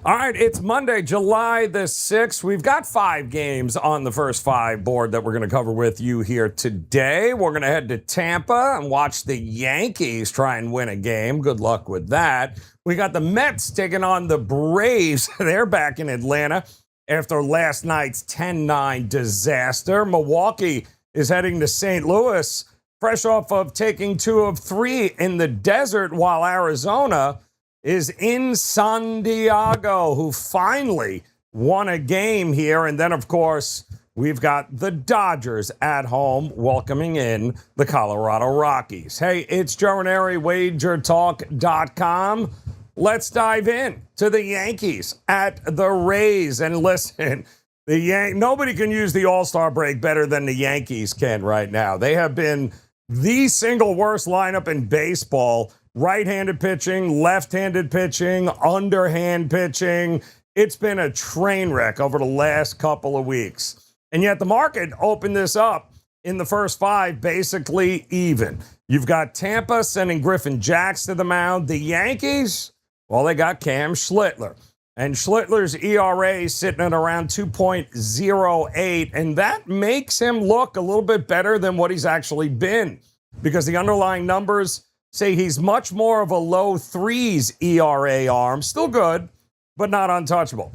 All right, it's Monday, July the 6th. We've got 5 games on the first 5 board that we're going to cover with you here today. We're going to head to Tampa and watch the Yankees try and win a game. Good luck with that. We got the Mets taking on the Braves. They're back in Atlanta after last night's 10-9 disaster. Milwaukee is heading to St. Louis, fresh off of taking 2 of 3 in the desert, while Arizona is in San Diego, who finally won a game here. And then, of course, we've got the Dodgers at home welcoming in the Colorado Rockies. Hey, it's Raineri, WagerTalk.com. Let's dive in to the Yankees at the Rays. And listen, nobody can use the All-Star break better than the Yankees can right now. They have been the single worst lineup in baseball. Right-handed pitching, left-handed pitching, underhand pitching. It's been a train wreck over the last couple of weeks. And yet the market opened this up in the first 5 basically even. You've got Tampa sending Griffin Jax to the mound. The Yankees, well, they got Cam Schlittler. And Schlittler's ERA is sitting at around 2.08, and that makes him look a little bit better than what he's actually been, because the underlying numbers say he's much more of a low 3s ERA arm. Still good, but not untouchable.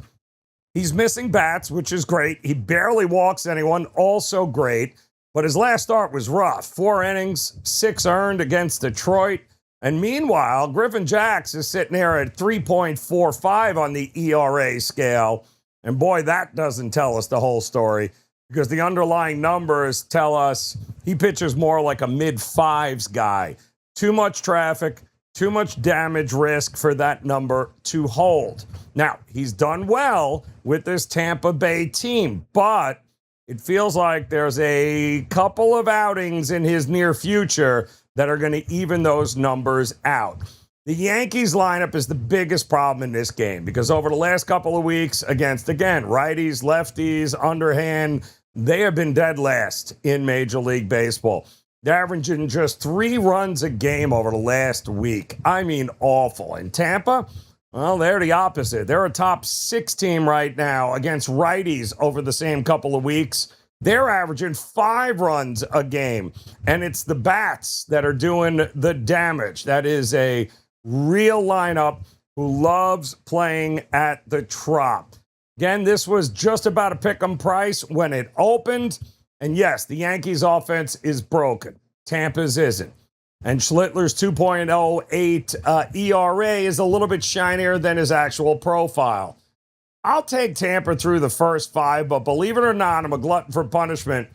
He's missing bats, which is great. He barely walks anyone, also great. But his last start was rough. 4 innings, 6 earned against Detroit. And meanwhile, Griffin Jax is sitting there at 3.45 on the ERA scale. And boy, that doesn't tell us the whole story, because the underlying numbers tell us he pitches more like a mid-5s guy. Too much traffic, too much damage risk for that number to hold. Now, he's done well with this Tampa Bay team, but it feels like there's a couple of outings in his near future that are going to even those numbers out. The Yankees lineup is the biggest problem in this game, because over the last couple of weeks against, again, righties, lefties, underhand, they have been dead last in Major League Baseball. They're averaging just 3 runs a game over the last week. I mean, awful. In Tampa, well, they're the opposite. They're a top 6 team right now against righties over the same couple of weeks. They're averaging 5 runs a game, and it's the bats that are doing the damage. That is a real lineup who loves playing at the Trop. Again, this was just about a pick-em price when it opened. And yes, the Yankees' offense is broken. Tampa's isn't. And Schlittler's 2.08 ERA is a little bit shinier than his actual profile. I'll take Tampa through the first 5, but believe it or not, I'm a glutton for punishment.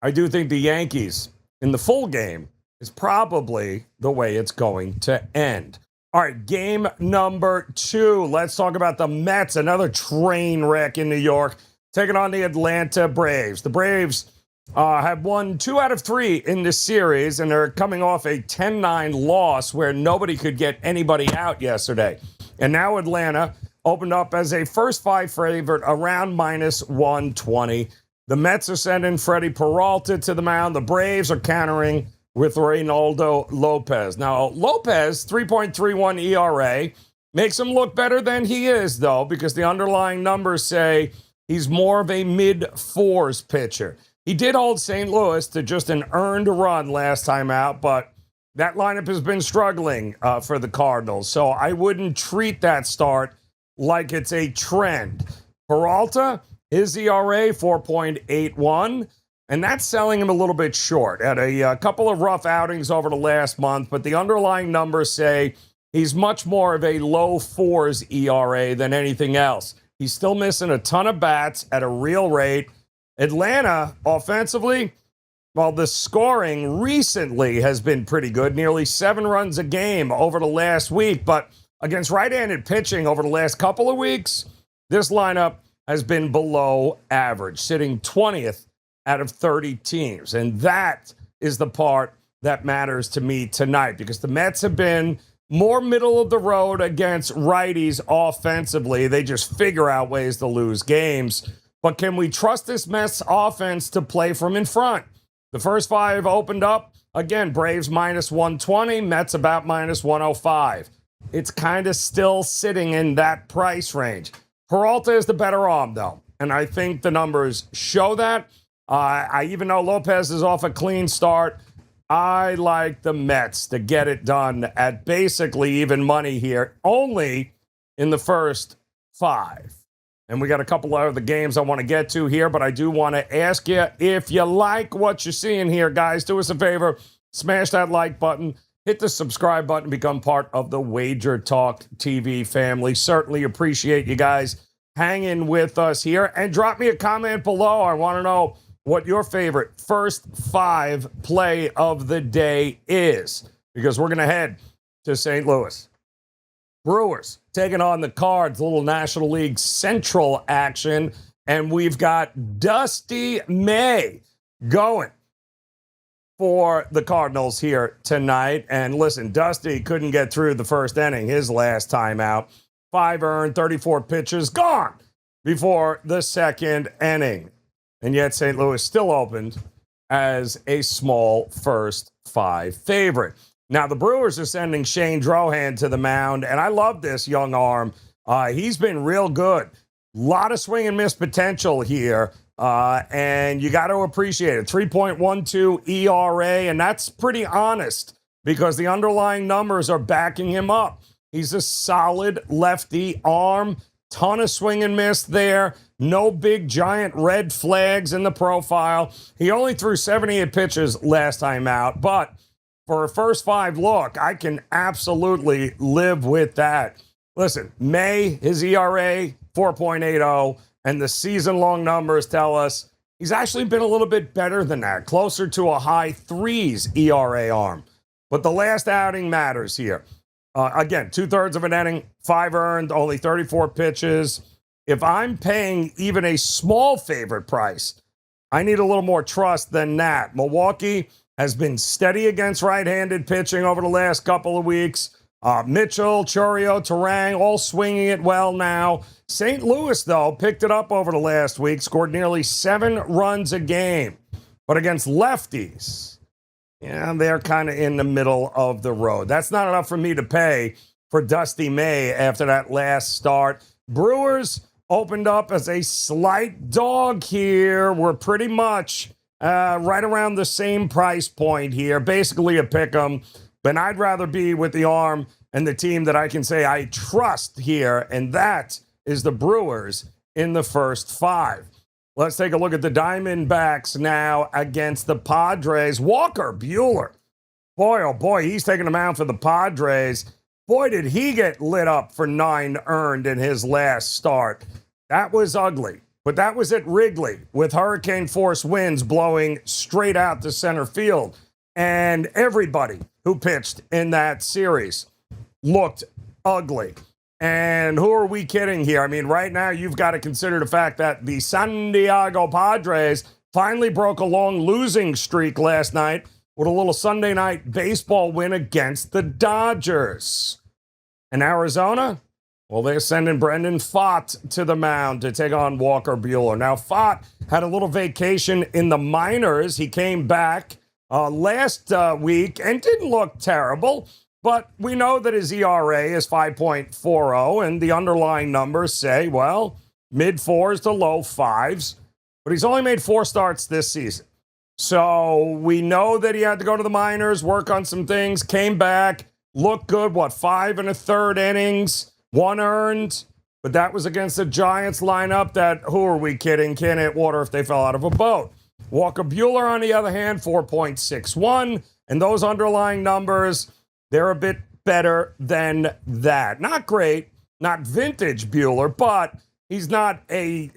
I do think the Yankees in the full game is probably the way it's going to end. All right, game number 2. Let's talk about the Mets, another train wreck in New York, taking on the Atlanta Braves. The Braves have won 2 out of 3 in this series, and they're coming off a 10-9 loss where nobody could get anybody out yesterday. And now Atlanta opened up as a first 5 favorite around -120. The Mets are sending Freddie Peralta to the mound. The Braves are countering with Reynaldo Lopez. Now, Lopez, 3.31 ERA, makes him look better than he is, though, because the underlying numbers say he's more of a mid-4s pitcher. He did hold St. Louis to just an earned run last time out, but that lineup has been struggling for the Cardinals. So I wouldn't treat that start like it's a trend. Peralta, his ERA, 4.81, and that's selling him a little bit short. Had a couple of rough outings over the last month, but the underlying numbers say he's much more of a low 4s ERA than anything else. He's still missing a ton of bats at a real rate. Atlanta, offensively, well, the scoring recently has been pretty good, nearly 7 runs a game over the last week. But against right-handed pitching over the last couple of weeks, this lineup has been below average, sitting 20th out of 30 teams. And that is the part that matters to me tonight, because the Mets have been more middle of the road against righties offensively. They just figure out ways to lose games. But can we trust this Mets offense to play from in front? The first 5 opened up. Again, Braves -120, Mets about -105. it's kind of still sitting in that price range. Peralta is the better arm, though, and I think the numbers show that. Even though Lopez is off a clean start, I like the Mets to get it done at basically even money here, only in the first 5. And we got a couple of other games I want to get to here, but I do want to ask you, if you like what you're seeing here, guys, do us a favor, smash that like button, hit the subscribe button, become part of the WagerTalk TV family. Certainly appreciate you guys hanging with us here. And drop me a comment below. I want to know what your favorite first 5 play of the day is, because we're going to head to St. Louis. Brewers taking on the Cards, a little National League Central action, and we've got Dusty May going for the Cardinals here tonight. And listen, Dusty couldn't get through the first inning his last time out. 5 earned, 34 pitches, gone before the second inning. And yet St. Louis still opened as a small first 5 favorite. Now, the Brewers are sending Shane Drohan to the mound, and I love this young arm. He's been real good. A lot of swing and miss potential here, and you got to appreciate it. 3.12 ERA, and that's pretty honest because the underlying numbers are backing him up. He's a solid lefty arm. Ton of swing and miss there. No big giant red flags in the profile. He only threw 78 pitches last time out, but for a first 5 look, I can absolutely live with that. Listen, May, his ERA, 4.80, and the season-long numbers tell us he's actually been a little bit better than that, closer to a high 3s ERA arm. But the last outing matters here. Again, 2/3 of an inning, 5 earned, only 34 pitches. If I'm paying even a small favorite price, I need a little more trust than that. Milwaukee has been steady against right-handed pitching over the last couple of weeks. Mitchell, Chourio, Terang, all swinging it well now. St. Louis, though, picked it up over the last week, scored nearly 7 runs a game. But against lefties, yeah, they're kind of in the middle of the road. That's not enough for me to pay for Dusty May after that last start. Brewers opened up as a slight dog here. We're pretty much right around the same price point here, basically a pick 'em. But I'd rather be with the arm and the team that I can say I trust here, and that is the Brewers in the first 5. Let's take a look at the Diamondbacks now against the Padres. Walker Buehler. Boy, oh boy, he's taking them out for the Padres. Boy, did he get lit up for 9 earned in his last start. That was ugly. But that was at Wrigley with hurricane force winds blowing straight out to center field. And everybody who pitched in that series looked ugly. And who are we kidding here? I mean, right now you've got to consider the fact that the San Diego Padres finally broke a long losing streak last night with a little Sunday night baseball win against the Dodgers. And Arizona, well, they're sending Brendan Pfaadt to the mound to take on Walker Buehler. Now, Pfaadt had a little vacation in the minors. He came back last week and didn't look terrible. But we know that his ERA is 5.40, and the underlying numbers say, well, mid-4s to low-5s. But he's only made 4 starts this season. So we know that he had to go to the minors, work on some things, came back, looked good, 5 1/3 innings, 1 earned. But that was against the Giants lineup that, who are we kidding, can't hit water if they fell out of a boat. Walker Buehler, on the other hand, 4.61. And those underlying numbers, they're a bit better than that. Not great, not vintage Buehler, but he's not a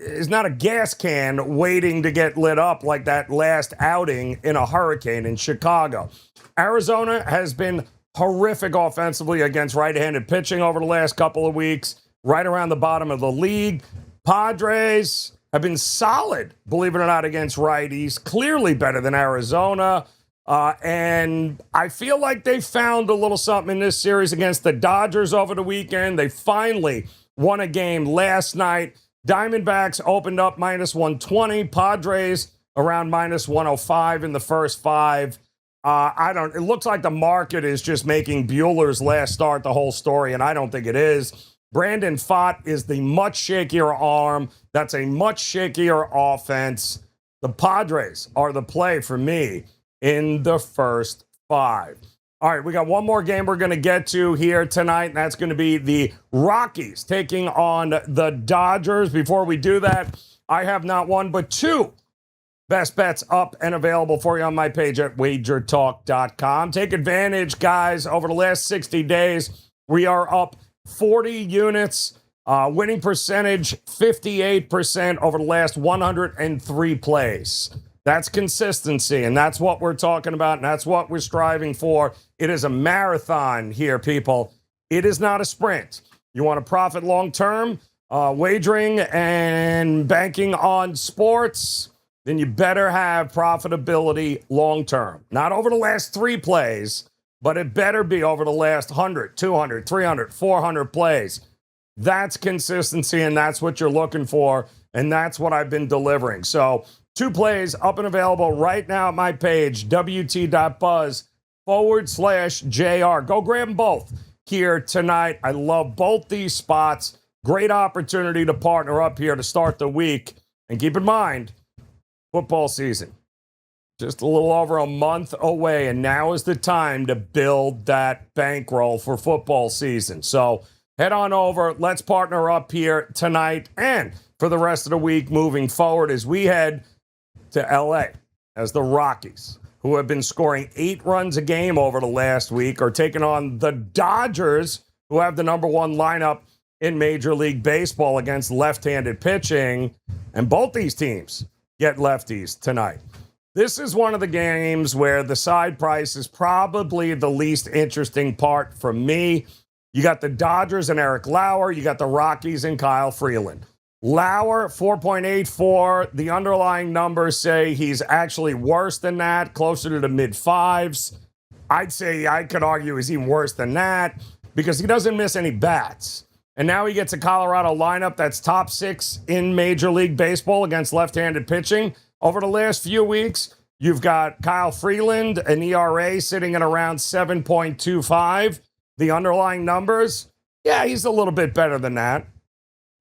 gas can waiting to get lit up like that last outing in a hurricane in Chicago. Arizona has been horrific offensively against right-handed pitching over the last couple of weeks, right around the bottom of the league. Padres have been solid, believe it or not, against righties, clearly better than Arizona. And I feel like they found a little something in this series against the Dodgers over the weekend. They finally won a game last night. Diamondbacks opened up -120. Padres around -105 in the first 5. It looks like the market is just making Bueller's last start the whole story, and I don't think it is. Brandon Pfaadt is the much shakier arm. That's a much shakier offense. The Padres are the play for me in the first 5. All right, we got one more game we're going to get to here tonight, and that's going to be the Rockies taking on the Dodgers. Before we do that, I have not one but 2 best bets up and available for you on my page at WagerTalk.com. Take advantage, guys. Over the last 60 days, we are up 40 units. Winning percentage, 58% over the last 103 plays. That's consistency, and that's what we're talking about, and that's what we're striving for. It is a marathon here, people. It is not a sprint. You want to profit long-term, wagering and banking on sports, then you better have profitability long-term. Not over the last 3 plays, but it better be over the last 100, 200, 300, 400 plays. That's consistency, and that's what you're looking for, and that's what I've been delivering. So 2 plays up and available right now at my page, wt.buzz/JR. Go grab them both here tonight. I love both these spots. Great opportunity to partner up here to start the week. And keep in mind, football season, just a little over a month away, and now is the time to build that bankroll for football season. So head on over. Let's partner up here tonight and for the rest of the week moving forward as we head to L.A. as the Rockies, who have been scoring 8 runs a game over the last week, are taking on the Dodgers, who have the number 1 lineup in Major League Baseball against left-handed pitching. And both these teams get lefties tonight. This is one of the games where the side price is probably the least interesting part for me. You got the Dodgers and Eric Lauer. You got the Rockies and Kyle Freeland. Lauer, 4.84. The underlying numbers say he's actually worse than that, closer to the mid-5s. I'd say I could argue he's even worse than that because he doesn't miss any bats. And now he gets a Colorado lineup that's top 6 in Major League Baseball against left-handed pitching. Over the last few weeks, you've got Kyle Freeland, an ERA sitting at around 7.25. The underlying numbers, yeah, he's a little bit better than that.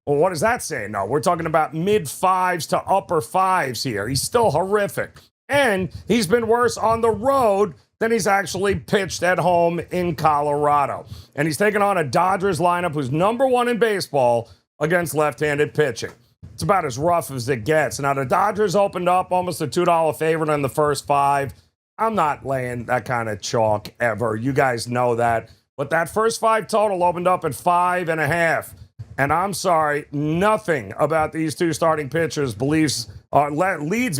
Well, what does that say? No, we're talking about mid-5s to upper 5s here. He's still horrific. And he's been worse on the road than he's actually pitched at home in Colorado. And he's taking on a Dodgers lineup who's number 1 in baseball against left-handed pitching. It's about as rough as it gets. Now, the Dodgers opened up almost a $2 favorite in the first 5. I'm not laying that kind of chalk ever. You guys know that. But that first 5 total opened up at 5.5. And I'm sorry, nothing about these 2 starting pitchers leads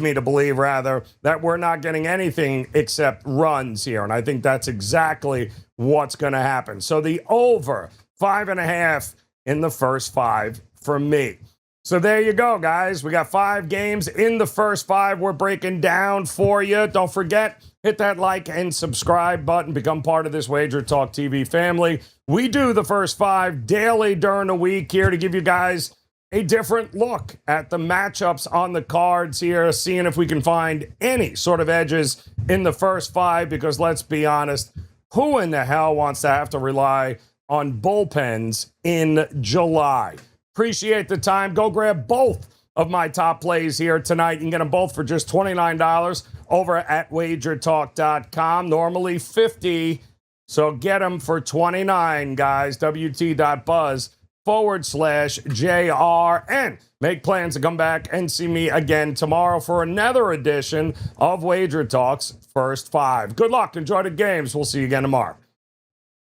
me to believe, rather, that we're not getting anything except runs here. And I think that's exactly what's going to happen. So the over 5.5 in the first 5 for me. So there you go, guys. We got 5 games in the first 5 we're breaking down for you. Don't forget, hit that like and subscribe button. Become part of this Wager Talk TV family. We do the first 5 daily during the week here to give you guys a different look at the matchups on the cards here, seeing if we can find any sort of edges in the first 5, because let's be honest, who in the hell wants to have to rely on bullpens in July? Appreciate the time. Go grab both of my top plays here tonight. You can get them both for just $29 over at WagerTalk.com. Normally $50, so get them for $29, guys. WT.buzz/JR. And make plans to come back and see me again tomorrow for another edition of Wager Talk's First 5. Good luck. Enjoy the games. We'll see you again tomorrow.